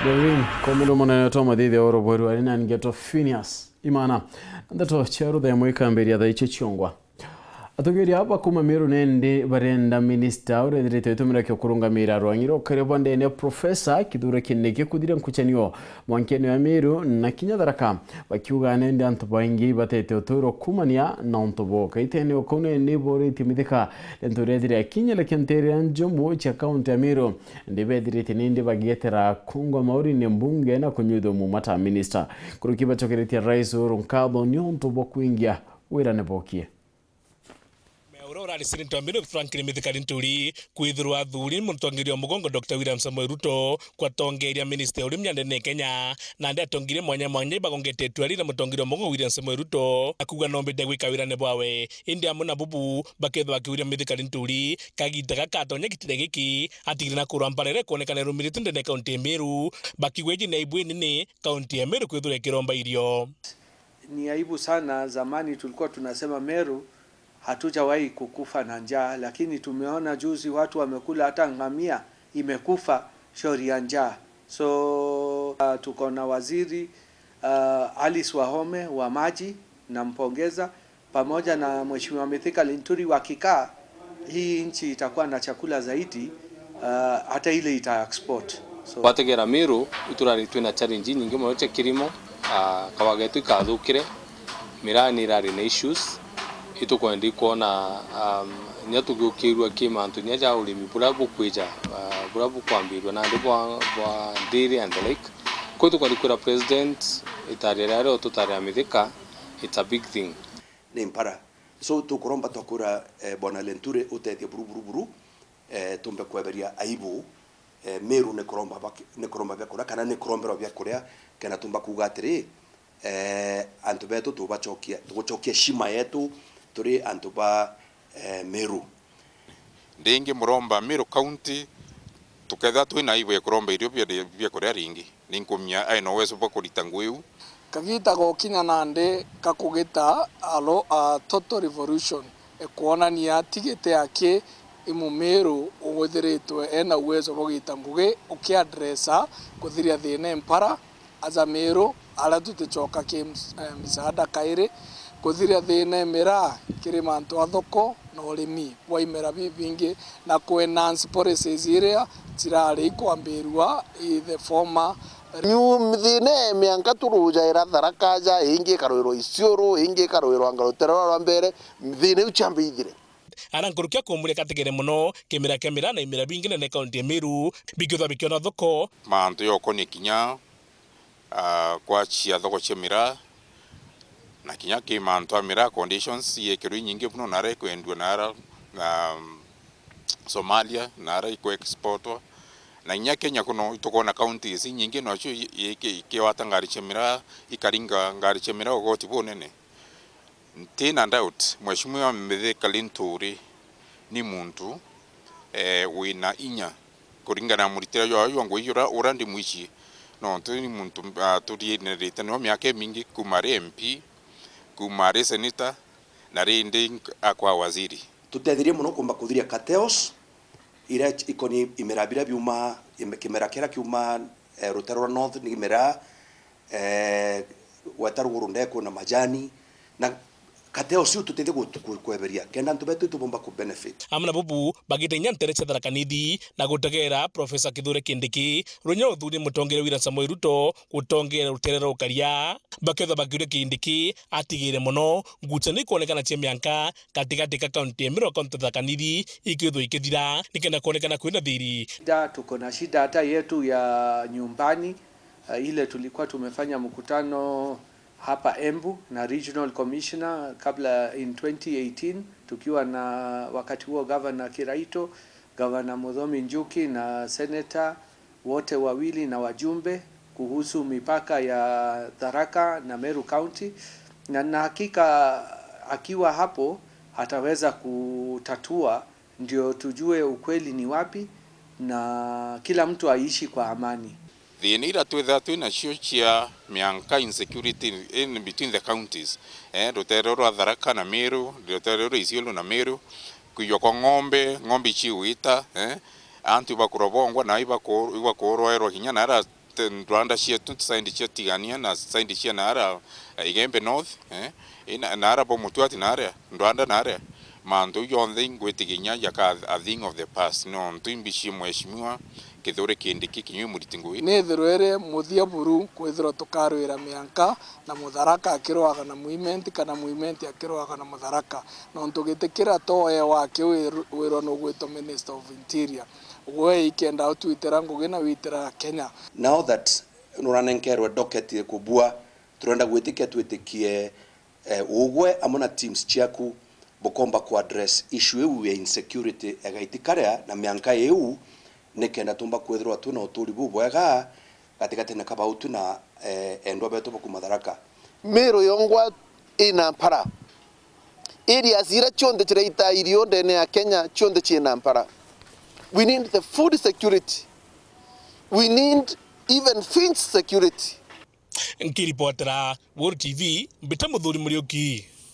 Devin, komulo mwana toma dide oro boru alina ngeto Phineas imana ndato chero da moika mberi da iche chiongwa atogeri hapa kuma MERU nende barenda minister ore direte tumira kyo kurunga mira rwangiro karebonde ne professor kidura Kindiki kudira NKUCANIO MWANKENE ya MERU na kinya THARAKA bakiuga nende antobaingi batete otoro kumania na ontoboka itene okone ne bore timidika Linturi dire kinya la NTEERE NJUMU cha county ya MERU ndibe direte nende bagetera kungo mauri ne mbunge na kunyudo mu mata minister kurukiba chokereti rais urunkabo nyonto bokuingia wira ne bokie Aurora Lisinto Mbino Franklin Linturi kwithirwa thuri mutongirio mugongo Dr. William Samuel Ruto kwa tongeria minister uri myandene Kenya na ndia tongire mwanya bagongete twari na mutongirio mugongo William Samuel Ruto akuga nombe ndegwika wira ne bwawe india muna bubu bakethwa kiwira Linturi kagita gakatonya gitire giki atigire na kurwa mparere kuonekana rumirite ndene county ya MERU bakigweji na ibwe nini county ya MERU kwithura kiromba irio. Ni aibu sana, zamani tulikuwa tunasema MERU hatujawahi kukufa na njaa, lakini tumeona juzi watu wamekula hata ngamia imekufa shauri ya njaa. So tuko na waziri Alice Wahome wa maji, nampongeza, pamoja na mheshimiwa Linturi wakikaa, hii nchi itakuwa na chakula zaidi, hata ile ita export. So wategera MERU iturari twina challenge nyingi mu cyo kirimo kawagetu ikathukire mirani irari na issues itukwendi kuona nyatugukirwa kimantu nyaja ulimi burabu kwija burabu kwambirwa na ndibwa NTEERE and the like kwetu kwa likura president itarere otutare amithika. It's a big thing ni mpara so tukuromba tukura bona Linturi utethia buru tumbe kweberia aibu MERU ne kuromba byakura kana ne kurombera byakura kana tumba kuga atiri antu betu tugucokia shima yetu turi antu ba MERU ndingi muromba MERU county tuketha twina ibu ya kuromba irio bya kuria ringi ninkumya aino weso bakurita ngwiu kagita gokinya nande kakugita alo a total revolution ekuonania tigete yake imu MERU uguthiritwe ena uwezo bogita ngugi ukiadressa kuthiria thine mpara aza MERU ala tutichoka ki misaada kaire kuthiria thine mira kiri mantu athoko na urimi wa imera bibingi na ku enhance policies iria tirari kwambirwa the former thine mianka turuja ira THARAKA ja ingi karoiro isioro ingi karoiro angarotero rwa mbere thine uchambithire arankurukia kumure kategere muno kimira na imera bingi na county ya MERU bigitha bikiona thoko mantu yoko ni kinya kwa chia thoko chemira na kinya ki mantu amira conditions yekeru nyingi puno nare kwendwa nara Somalia nara iko exportwa na nya Kenya kuno itokona counties nyingi no acho yeke watangari chemira ikaringa ngari chemira ogoti bonene ntina doubt mheshimiwa Linturi ni muntu wina inya kuringana muritira yo ngo yura urandi mwichi no tuni muntu turiyenerete no myake mingi kumare MP kumare senator na rindi akwa waziri tutethirie muno kumba kuthiria kateos ira ikoni imerabira byuma kimera kera kiuma rutero north ni imera wataruguru ndeko na majani na kateo siu tutende kweberia kenda ntubetu tubomba ku benefit amna bubu bagite nyantere CHA nidi na gutegera professor Kindiki runyo thuri mutongere William Samuel Ruto gutongera ruterero ukaria baketha bagire Kindiki atigire muno nguchani kuonekana chemianka katika county ya MERU county THARAKA nidi ikitho ikithira nikenda kuonekana kwina thiri tuko na shida hata yetu ya nyumbani ile tulikuwa tumefanya mkutano hapa Embu na regional commissioner kabla in 2018 tukiwa na wakati huo governor Kiraito, governor Muthomi Njuki na senator wote wawili na wajumbe kuhusu mipaka ya THARAKA na MERU county na hakika akiwa hapo ataweza kutatua ndio tujue ukweli ni wapi na kila mtu aishi kwa amani. The need twina cio cia mianka insecurity in between the counties ruterero THARAKA na MERU ruterero Isiolo na MERU kuyo kwa ng'ombe chiwita antu bakurobongwa na ibakorwa ero hinya na Rwanda cietu saindi cia tigania na saindi cia nara Igembe North nara bo mutwati nara Rwanda nara mandu yonthe ngwitiginya yaka a thing of the past no ntuimbici mheshimiwa Kithure Kindiki kinyu muritingui ni thirwere muthia buru kwithira tukarwira mianka na mutharaka akirwaga na movement kana movement akirwaga na mutharaka no tugitikira toye wake wiro no gwito Minister of Interior we ikenda utwitira Ngugi na witira Kenya. Now that nuranenkerwe docket kubua turenda gwitikia twitikie ugwe amona teams chiaku bukomba ku address issue eu ya insecurity egaitikarea na mianka eu nekenda tumba kwithirwa tuna uturi bubwega katikati na kabautu na endwa betu ku Matharaka Meru yongwa ina mpara area zira chonde chiraita irio ndene ya Kenya chonde china mpara. We need the food security, we need even fence security. Nkiripotera World TV mbita muthuri Muriuki.